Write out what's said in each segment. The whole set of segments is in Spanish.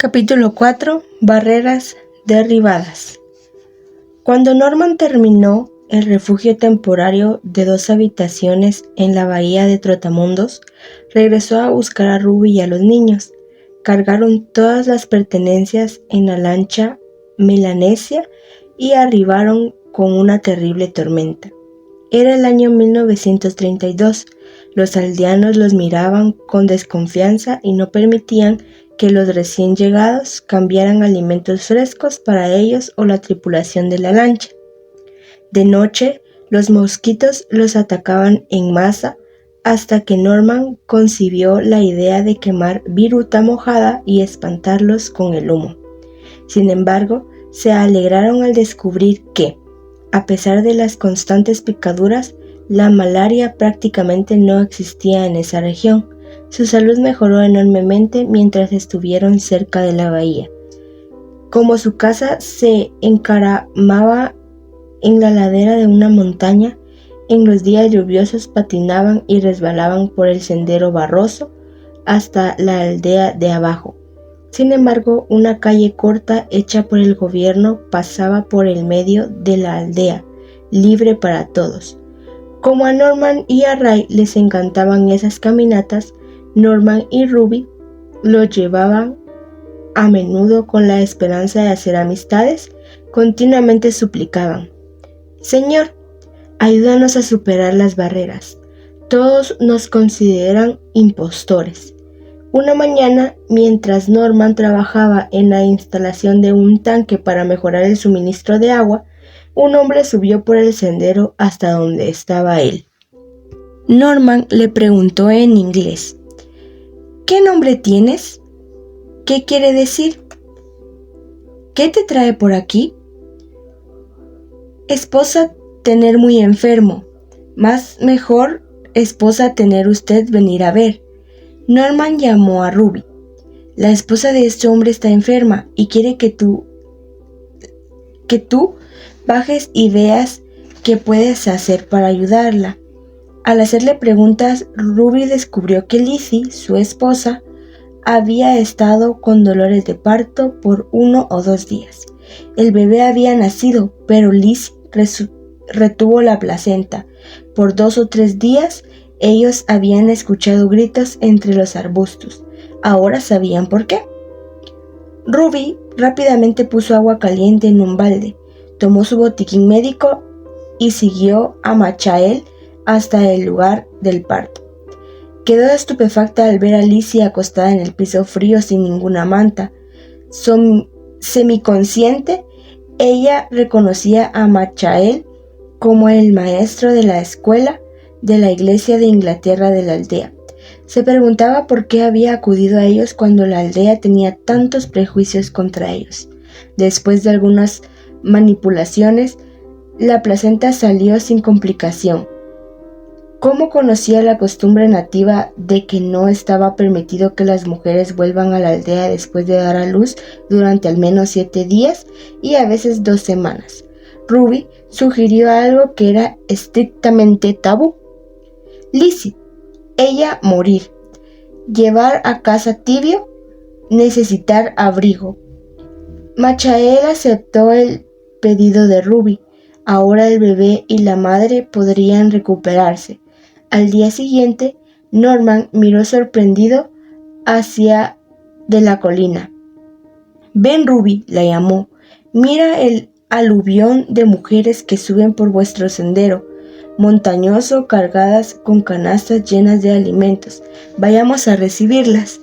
Capítulo 4. Barreras derribadas. Cuando Norman terminó el refugio temporario de 2 habitaciones en la bahía de Trotamundos, regresó a buscar a Ruby y a los niños. Cargaron todas las pertenencias en la lancha Melanesia y arribaron con una terrible tormenta. Era el año 1932. Los aldeanos los miraban con desconfianza y no permitían que los recién llegados cambiaran alimentos frescos para ellos o la tripulación de la lancha. De noche, los mosquitos los atacaban en masa hasta que Norman concibió la idea de quemar viruta mojada y espantarlos con el humo. Sin embargo, se alegraron al descubrir que, a pesar de las constantes picaduras, la malaria prácticamente no existía en esa región. Su salud mejoró enormemente mientras estuvieron cerca de la bahía. Como su casa se encaramaba en la ladera de una montaña, en los días lluviosos patinaban y resbalaban por el sendero barroso hasta la aldea de abajo. Sin embargo, una calle corta hecha por el gobierno pasaba por el medio de la aldea, libre para todos. Como a Norman y a Ray les encantaban esas caminatas, Norman y Ruby lo llevaban a menudo con la esperanza de hacer amistades. Continuamente suplicaban: «Señor, ayúdanos a superar las barreras. Todos nos consideran impostores». Una mañana, mientras Norman trabajaba en la instalación de un tanque para mejorar el suministro de agua, un hombre subió por el sendero hasta donde estaba él. Norman le preguntó en inglés: «¿Qué nombre tienes? ¿Qué quiere decir? ¿Qué te trae por aquí?» «Esposa tener muy enfermo. Más mejor esposa tener usted venir a ver». Norman llamó a Ruby. «La esposa de este hombre está enferma y quiere que tú bajes y veas qué puedes hacer para ayudarla». Al hacerle preguntas, Ruby descubrió que Lizzie, su esposa, había estado con dolores de parto por 1 o 2 días. El bebé había nacido, pero Lizzie retuvo la placenta. Por 2 o 3 días, ellos habían escuchado gritos entre los arbustos. Ahora sabían por qué. Ruby rápidamente puso agua caliente en un balde, tomó su botiquín médico y siguió a Machael hasta el lugar del parto. Quedó estupefacta al ver a Lizzie acostada en el piso frío sin ninguna manta. Semiconsciente, ella reconocía a Machael como el maestro de la escuela de la iglesia de Inglaterra de la aldea. Se preguntaba por qué había acudido a ellos cuando la aldea tenía tantos prejuicios contra ellos. Después de algunas manipulaciones, la placenta salió sin complicación. ¿Cómo conocía la costumbre nativa de que no estaba permitido que las mujeres vuelvan a la aldea después de dar a luz durante al menos 7 días y a veces 2 semanas? Ruby sugirió algo que era estrictamente tabú. Lizzie, ella morir, llevar a casa tibio, necesitar abrigo. Machael aceptó el pedido de Ruby. Ahora el bebé y la madre podrían recuperarse. Al día siguiente, Norman miró sorprendido hacia de la colina. «Ven, Ruby», la llamó. «Mira el aluvión de mujeres que suben por vuestro sendero montañoso cargadas con canastas llenas de alimentos. Vayamos a recibirlas».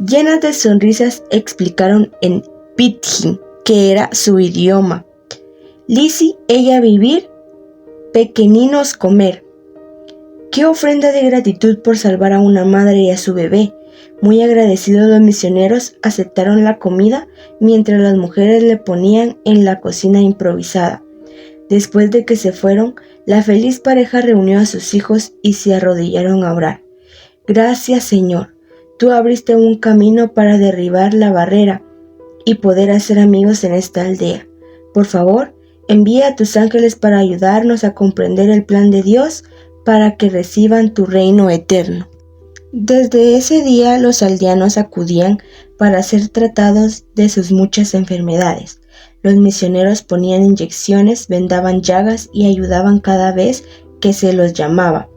Llenas de sonrisas explicaron en pidgin, que era su idioma: «Lizzie, ella vivir, pequeñinos comer». ¡Qué ofrenda de gratitud por salvar a una madre y a su bebé! Muy agradecidos, los misioneros aceptaron la comida mientras las mujeres le ponían en la cocina improvisada. Después de que se fueron, la feliz pareja reunió a sus hijos y se arrodillaron a orar. «Gracias, Señor. Tú abriste un camino para derribar la barrera y poder hacer amigos en esta aldea. Por favor, envía a tus ángeles para ayudarnos a comprender el plan de Dios para que reciban tu reino eterno». Desde ese día los aldeanos acudían para ser tratados de sus muchas enfermedades. Los misioneros ponían inyecciones, vendaban llagas y ayudaban cada vez que se los llamaba.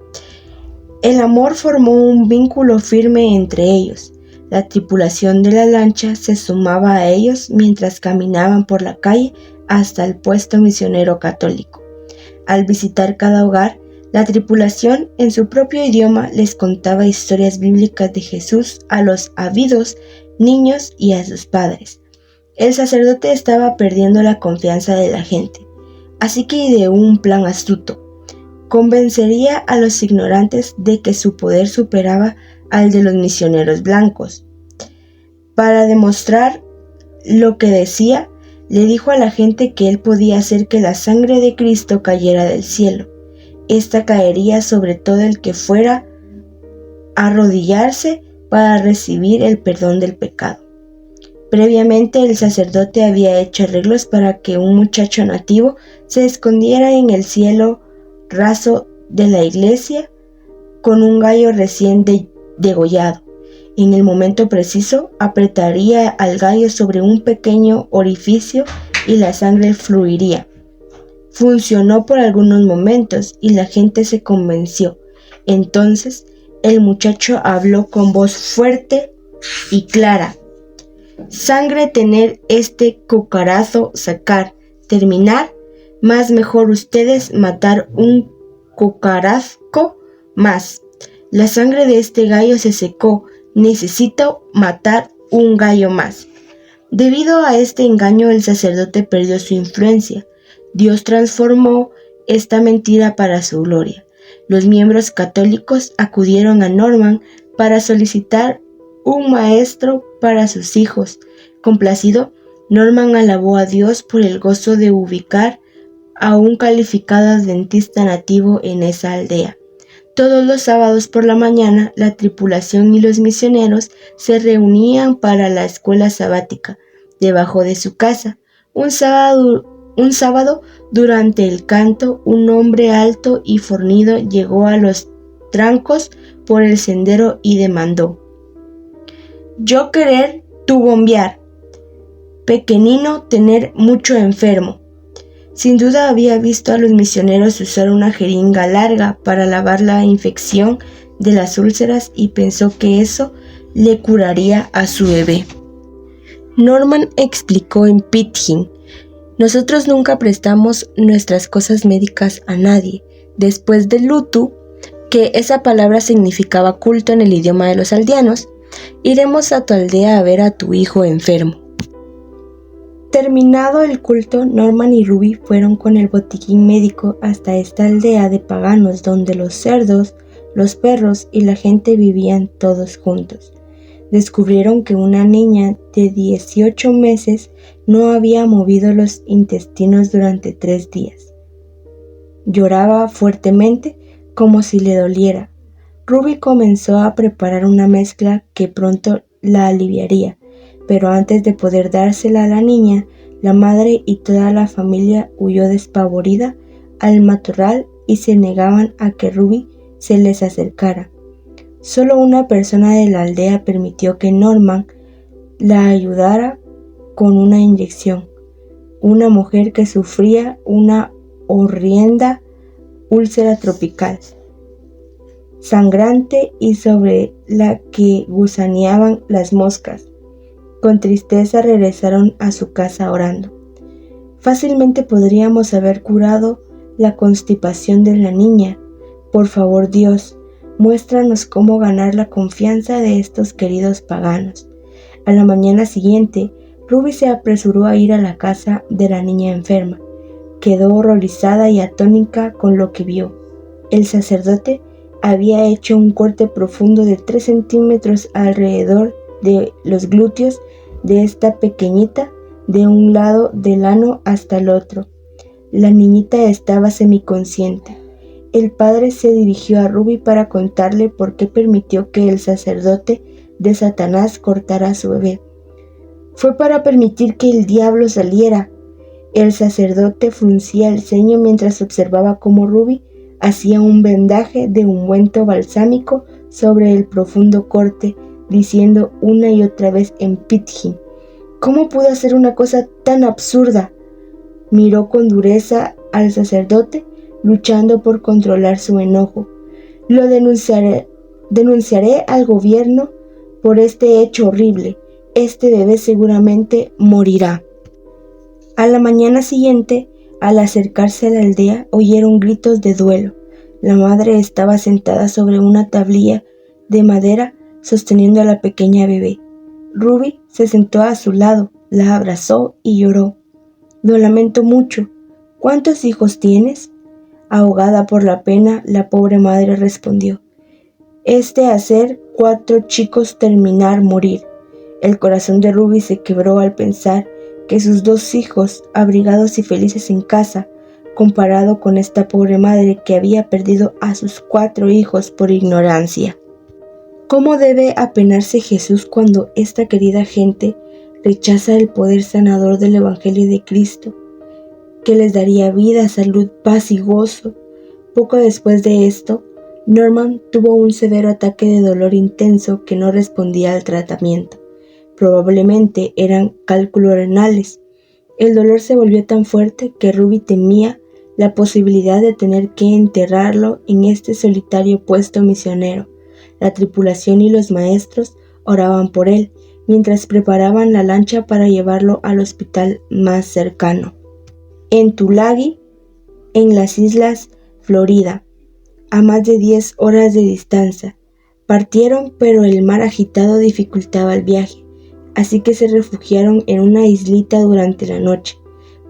El amor formó un vínculo firme entre ellos. La tripulación de la lancha se sumaba a ellos mientras caminaban por la calle hasta el puesto misionero católico. Al visitar cada hogar, la tripulación en su propio idioma les contaba historias bíblicas de Jesús a los ávidos niños y a sus padres. El sacerdote estaba perdiendo la confianza de la gente, así que ideó un plan astuto. Convencería a los ignorantes de que su poder superaba al de los misioneros blancos. Para demostrar lo que decía, le dijo a la gente que él podía hacer que la sangre de Cristo cayera del cielo. Esta caería sobre todo el que fuera a arrodillarse para recibir el perdón del pecado. Previamente el sacerdote había hecho arreglos para que un muchacho nativo se escondiera en el cielo raso de la iglesia con un gallo recién degollado. En el momento preciso apretaría al gallo sobre un pequeño orificio y la sangre fluiría. Funcionó por algunos momentos y la gente se convenció. Entonces el muchacho habló con voz fuerte y clara. Sangre tener este cucarazo sacar, terminar, más mejor ustedes matar un cucarazco más. La sangre de este gallo se secó, necesito matar un gallo más. Debido a este engaño el sacerdote perdió su influencia. Dios transformó esta mentira para su gloria. Los miembros católicos acudieron a Norman para solicitar un maestro para sus hijos. Complacido, Norman alabó a Dios por el gozo de ubicar a un calificado adventista nativo en esa aldea. Todos los sábados por la mañana, la tripulación y los misioneros se reunían para la escuela sabática debajo de su casa. Un sábado, durante el canto, un hombre alto y fornido llegó a los trancos por el sendero y demandó: «Yo querer tu bombear, pequeñino tener mucho enfermo». Sin duda había visto a los misioneros usar una jeringa larga para lavar la infección de las úlceras y pensó que eso le curaría a su bebé. Norman explicó en Pidgin: «Nosotros nunca prestamos nuestras cosas médicas a nadie. Después del luto, que esa palabra significaba culto en el idioma de los aldeanos, iremos a tu aldea a ver a tu hijo enfermo». Terminado el culto, Norman y Ruby fueron con el botiquín médico hasta esta aldea de paganos donde los cerdos, los perros y la gente vivían todos juntos. Descubrieron que una niña de 18 meses no había movido los intestinos durante 3 días. Lloraba fuertemente como si le doliera. Ruby comenzó a preparar una mezcla que pronto la aliviaría, pero antes de poder dársela a la niña, la madre y toda la familia huyó despavorida al matorral y se negaban a que Ruby se les acercara. Solo una persona de la aldea permitió que Norman la ayudara con una inyección, una mujer que sufría una horrenda úlcera tropical, sangrante y sobre la que gusaneaban las moscas. Con tristeza regresaron a su casa orando. Fácilmente podríamos haber curado la constipación de la niña. Por favor, Dios, muéstranos cómo ganar la confianza de estos queridos paganos. A la mañana siguiente, Ruby se apresuró a ir a la casa de la niña enferma. Quedó horrorizada y atónita con lo que vio. El sacerdote había hecho un corte profundo de 3 centímetros alrededor de los glúteos de esta pequeñita, de un lado del ano hasta el otro. La niñita estaba semiconsciente. El padre se dirigió a Ruby para contarle por qué permitió que el sacerdote de Satanás cortara a su bebé. Fue para permitir que el diablo saliera. El sacerdote fruncía el ceño mientras observaba cómo Ruby hacía un vendaje de ungüento balsámico sobre el profundo corte, diciendo una y otra vez en pidgin: ¿cómo pudo hacer una cosa tan absurda? Miró con dureza al sacerdote, luchando por controlar su enojo. Lo denunciaré al gobierno por este hecho horrible. Este bebé seguramente morirá. A la mañana siguiente, al acercarse a la aldea, oyeron gritos de duelo. La madre estaba sentada sobre una tablilla de madera sosteniendo a la pequeña bebé. Ruby se sentó a su lado, la abrazó y lloró. Lo lamento mucho. ¿Cuántos hijos tienes? Ahogada por la pena, la pobre madre respondió: hacer 4 chicos terminar morir. El corazón de Ruby se quebró al pensar que sus 2 hijos, abrigados y felices en casa, comparado con esta pobre madre que había perdido a sus 4 hijos por ignorancia. ¿Cómo debe apenarse Jesús cuando esta querida gente rechaza el poder sanador del Evangelio de Cristo, que les daría vida, salud, paz y gozo? Poco después de esto, Norman tuvo un severo ataque de dolor intenso que no respondía al tratamiento. Probablemente eran cálculos renales. El dolor se volvió tan fuerte que Ruby temía la posibilidad de tener que enterrarlo en este solitario puesto misionero. La tripulación y los maestros oraban por él, mientras preparaban la lancha para llevarlo al hospital más cercano. En Tulagi, en las Islas Florida, a más de 10 horas de distancia. Partieron, pero el mar agitado dificultaba el viaje, así que se refugiaron en una islita durante la noche.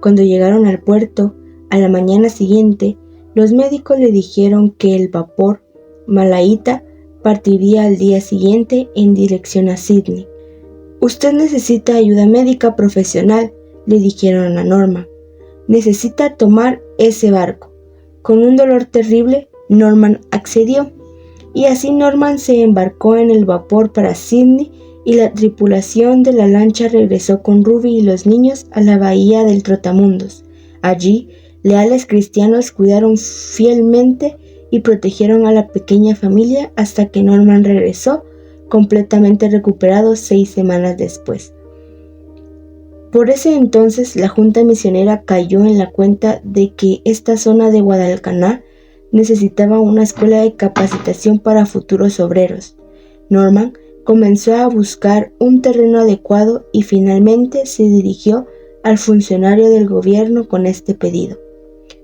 Cuando llegaron al puerto, a la mañana siguiente, los médicos le dijeron que el vapor Malaita partiría al día siguiente en dirección a Sydney. «Usted necesita ayuda médica profesional», le dijeron a Norman. «Necesita tomar ese barco». Con un dolor terrible, Norman accedió, y así Norman se embarcó en el vapor para Sydney y la tripulación de la lancha regresó con Ruby y los niños a la bahía del Trotamundos. Allí, leales cristianos cuidaron fielmente y protegieron a la pequeña familia hasta que Norman regresó, completamente recuperado 6 semanas después. Por ese entonces, la Junta Misionera cayó en la cuenta de que esta zona de Guadalcanal necesitaba una escuela de capacitación para futuros obreros. Norman comenzó a buscar un terreno adecuado y finalmente se dirigió al funcionario del gobierno con este pedido: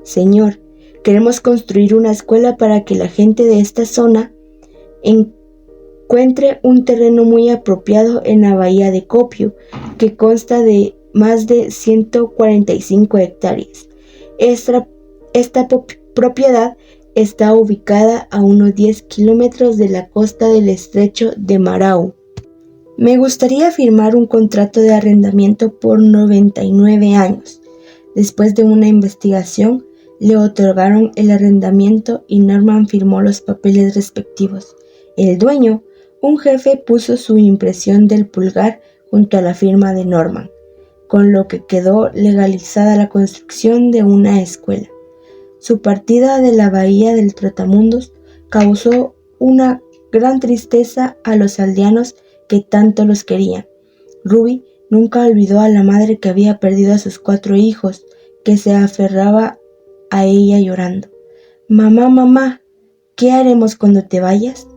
«Señor, queremos construir una escuela para que la gente de esta zona encuentre un terreno muy apropiado en la bahía de Copio, que consta de más de 145 hectáreas. Esta propiedad está ubicada a unos 10 kilómetros de la costa del estrecho de Marau. Me gustaría firmar un contrato de arrendamiento por 99 años. Después de una investigación, le otorgaron el arrendamiento y Norman firmó los papeles respectivos. El dueño, un jefe, puso su impresión del pulgar junto a la firma de Norman, con lo que quedó legalizada la construcción de una escuela. Su partida de la bahía del Trotamundos causó una gran tristeza a los aldeanos que tanto los querían. Ruby nunca olvidó a la madre que había perdido a sus 4 hijos, que se aferraba a ella llorando. «Mamá, mamá, ¿qué haremos cuando te vayas?».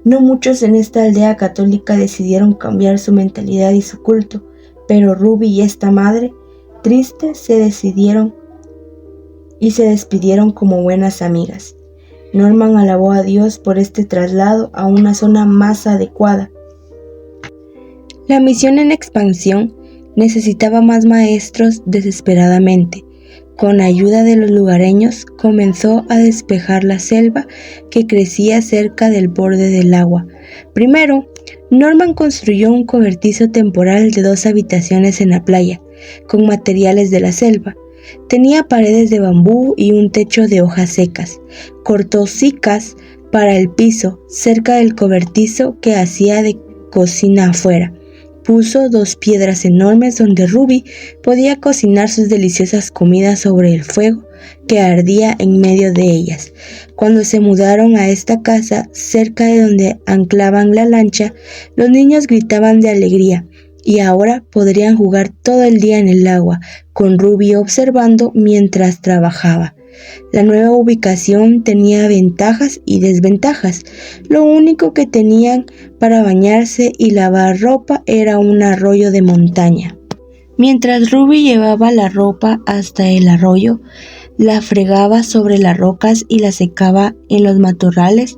No muchos en esta aldea católica decidieron cambiar su mentalidad y su culto, pero Ruby y esta madre, tristes, se despidieron como buenas amigas. Norman alabó a Dios por este traslado a una zona más adecuada. La misión en expansión necesitaba más maestros desesperadamente. Con ayuda de los lugareños, comenzó a despejar la selva que crecía cerca del borde del agua. Primero, Norman construyó un cobertizo temporal de 2 habitaciones en la playa, con materiales de la selva. Tenía paredes de bambú y un techo de hojas secas. Cortó sicas para el piso, cerca del cobertizo que hacía de cocina afuera. puso 2 piedras enormes donde Ruby podía cocinar sus deliciosas comidas sobre el fuego que ardía en medio de ellas. Cuando se mudaron a esta casa, cerca de donde anclaban la lancha, los niños gritaban de alegría y ahora podrían jugar todo el día en el agua, con Ruby observando mientras trabajaba. La nueva ubicación tenía ventajas y desventajas. Lo único que tenían para bañarse y lavar ropa era un arroyo de montaña. Mientras Ruby llevaba la ropa hasta el arroyo, la fregaba sobre las rocas y la secaba en los matorrales,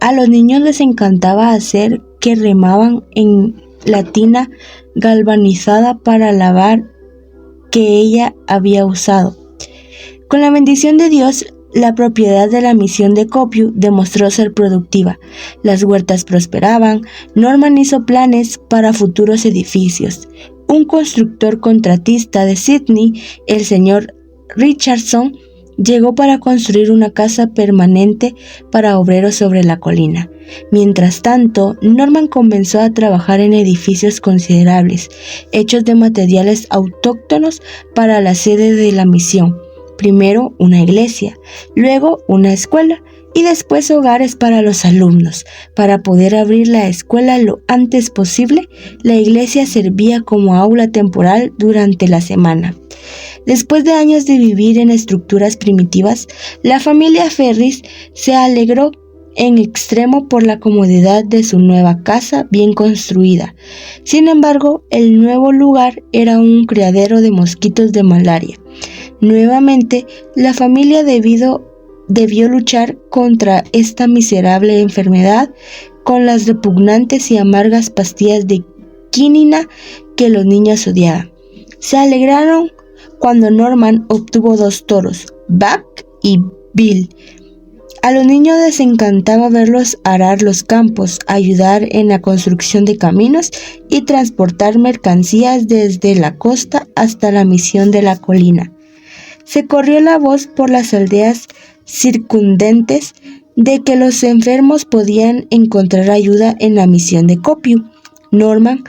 a los niños les encantaba hacer que remaban en la tina galvanizada para lavar que ella había usado. Con la bendición de Dios, la propiedad de la misión de Copiu demostró ser productiva. Las huertas prosperaban. Norman hizo planes para futuros edificios. Un constructor contratista de Sydney, el señor Richardson, llegó para construir una casa permanente para obreros sobre la colina. Mientras tanto, Norman comenzó a trabajar en edificios considerables, hechos de materiales autóctonos para la sede de la misión. Primero una iglesia, luego una escuela y después hogares para los alumnos. Para poder abrir la escuela lo antes posible, la iglesia servía como aula temporal durante la semana. Después de años de vivir en estructuras primitivas, la familia Ferris se alegró en extremo por la comodidad de su nueva casa bien construida. Sin embargo, el nuevo lugar era un criadero de mosquitos de malaria. Nuevamente, la familia debió luchar contra esta miserable enfermedad con las repugnantes y amargas pastillas de quinina que los niños odiaban. Se alegraron cuando Norman obtuvo 2 toros, Buck y Bill. A los niños les encantaba verlos arar los campos, ayudar en la construcción de caminos y transportar mercancías desde la costa hasta la misión de la colina. Se corrió la voz por las aldeas circundantes de que los enfermos podían encontrar ayuda en la misión de Copiu. Norman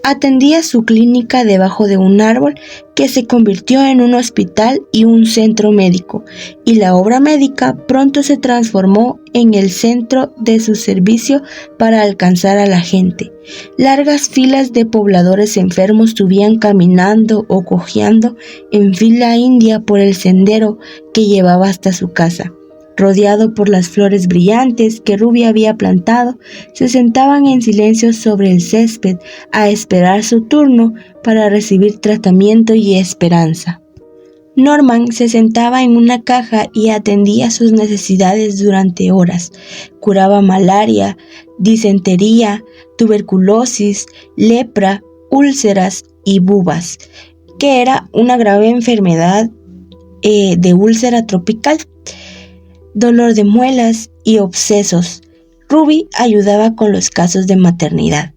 atendía su clínica debajo de un árbol que se convirtió en un hospital y un centro médico, y la obra médica pronto se transformó en el centro de su servicio para alcanzar a la gente. Largas filas de pobladores enfermos subían caminando o cojeando en fila india por el sendero que llevaba hasta su casa. Rodeado por las flores brillantes que Ruby había plantado, se sentaban en silencio sobre el césped a esperar su turno para recibir tratamiento y esperanza. Norman se sentaba en una caja y atendía sus necesidades durante horas. Curaba malaria, disentería, tuberculosis, lepra, úlceras y bubas, que era una grave enfermedad de úlcera tropical, dolor de muelas y abscesos. Ruby ayudaba con los casos de maternidad.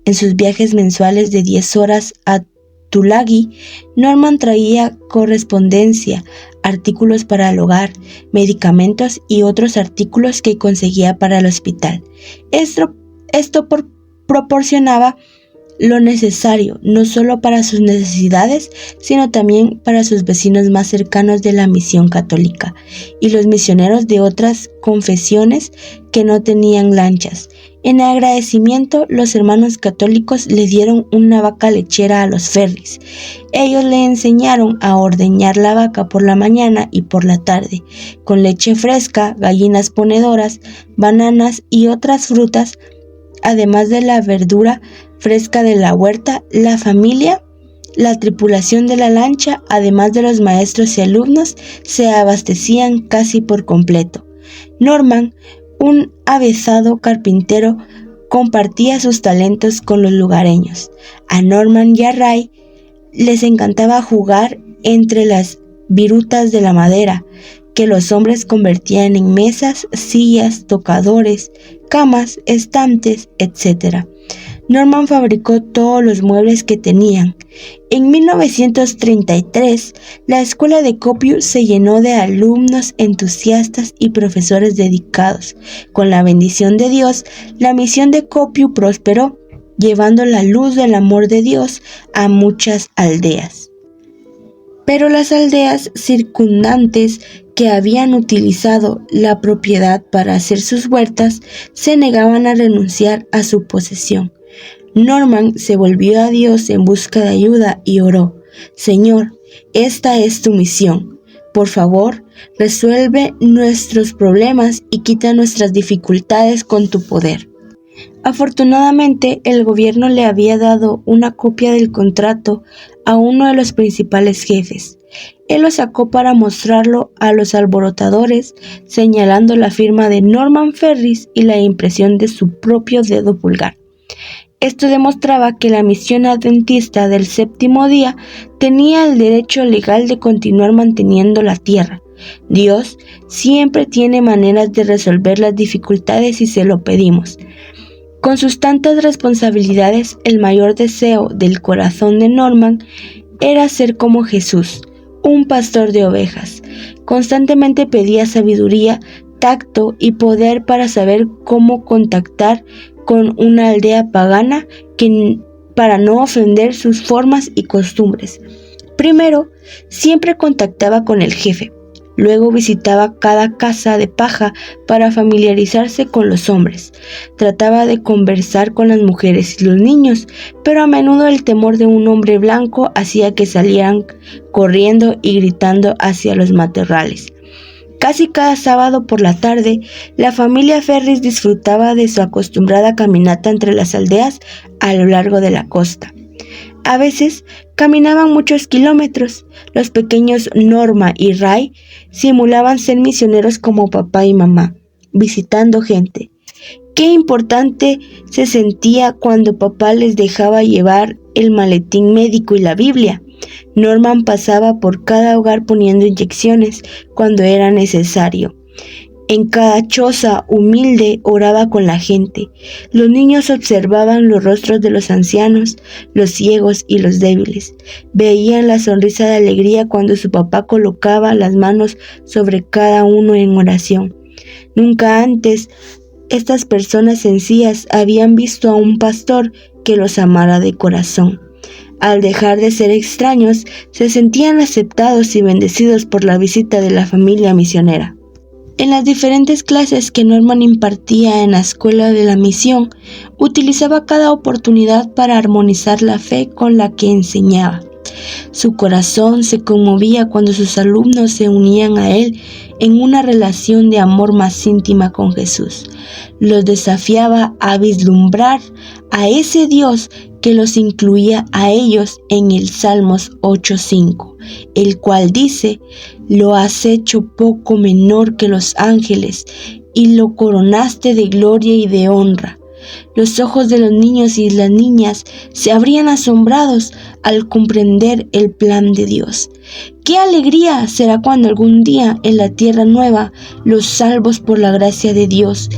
En sus viajes mensuales de 10 horas a Tulagi, Norman traía correspondencia, artículos para el hogar, medicamentos y otros artículos que conseguía para el hospital. Esto proporcionaba lo necesario, no solo para sus necesidades, sino también para sus vecinos más cercanos de la misión católica y los misioneros de otras confesiones que no tenían lanchas. En agradecimiento, los hermanos católicos le dieron una vaca lechera a los Ferris. Ellos le enseñaron a ordeñar la vaca por la mañana y por la tarde, con leche fresca, gallinas ponedoras, bananas y otras frutas, además de la verdura fresca de la huerta. La familia, la tripulación de la lancha, además de los maestros y alumnos, se abastecían casi por completo. Norman, un avezado carpintero, compartía sus talentos con los lugareños. A Norman y a Ray les encantaba jugar entre las virutas de la madera, que los hombres convertían en mesas, sillas, tocadores, camas, estantes, etc. Norman fabricó todos los muebles que tenían. En 1933, la escuela de Copiu se llenó de alumnos entusiastas y profesores dedicados. Con la bendición de Dios, la misión de Copiu prosperó. llevando la luz del amor de Dios a muchas aldeas. Pero las aldeas circundantes que habían utilizado la propiedad para hacer sus huertas se negaban a renunciar a su posesión. Norman se volvió a Dios en busca de ayuda y oró: Señor, esta es tu misión. Por favor, resuelve nuestros problemas y quita nuestras dificultades con tu poder. Afortunadamente, el gobierno le había dado una copia del contrato a uno de los principales jefes. Él lo sacó para mostrarlo a los alborotadores, señalando la firma de Norman Ferris y la impresión de su propio dedo pulgar. Esto demostraba que la misión adventista del séptimo día tenía el derecho legal de continuar manteniendo la tierra. Dios siempre tiene maneras de resolver las dificultades si se lo pedimos. Con sus tantas responsabilidades, el mayor deseo del corazón de Norman era ser como Jesús, un pastor de ovejas. Constantemente pedía sabiduría, tacto y poder para saber cómo contactar con una aldea pagana para no ofender sus formas y costumbres. Primero, siempre contactaba con el jefe. Luego visitaba cada casa de paja para familiarizarse con los hombres. Trataba de conversar con las mujeres y los niños, pero a menudo el temor de un hombre blanco hacía que salieran corriendo y gritando hacia los matorrales. Casi cada sábado por la tarde, la familia Ferris disfrutaba de su acostumbrada caminata entre las aldeas a lo largo de la costa. A veces caminaban muchos kilómetros. Los pequeños Norma y Ray simulaban ser misioneros como papá y mamá, visitando gente. Qué importante se sentía cuando papá les dejaba llevar el maletín médico y la Biblia. Norman pasaba por cada hogar poniendo inyecciones cuando era necesario. En cada choza humilde oraba con la gente. Los niños observaban los rostros de los ancianos, los ciegos y los débiles. Veían la sonrisa de alegría cuando su papá colocaba las manos sobre cada uno en oración. Nunca antes estas personas sencillas habían visto a un pastor que los amara de corazón. Al dejar de ser extraños, se sentían aceptados y bendecidos por la visita de la familia misionera. En las diferentes clases que Norman impartía en la escuela de la misión, utilizaba cada oportunidad para armonizar la fe con la que enseñaba. Su corazón se conmovía cuando sus alumnos se unían a él en una relación de amor más íntima con Jesús. Los desafiaba a vislumbrar a ese Dios que los incluía a ellos en el Salmos 8:5, el cual dice: «Lo has hecho poco menor que los ángeles y lo coronaste de gloria y de honra». Los ojos de los niños y las niñas se abrían asombrados al comprender el plan de Dios. ¡Qué alegría será cuando algún día en la tierra nueva, los salvos por la gracia de Dios,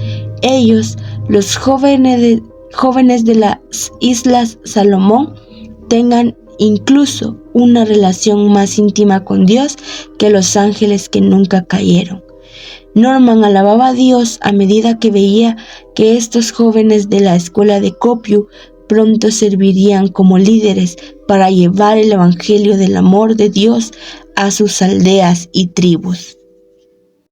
ellos, los jóvenes de las Islas Salomón, tengan incluso una relación más íntima con Dios que los ángeles que nunca cayeron? Norman alababa a Dios a medida que veía que estos jóvenes de la escuela de Copiu pronto servirían como líderes para llevar el evangelio del amor de Dios a sus aldeas y tribus.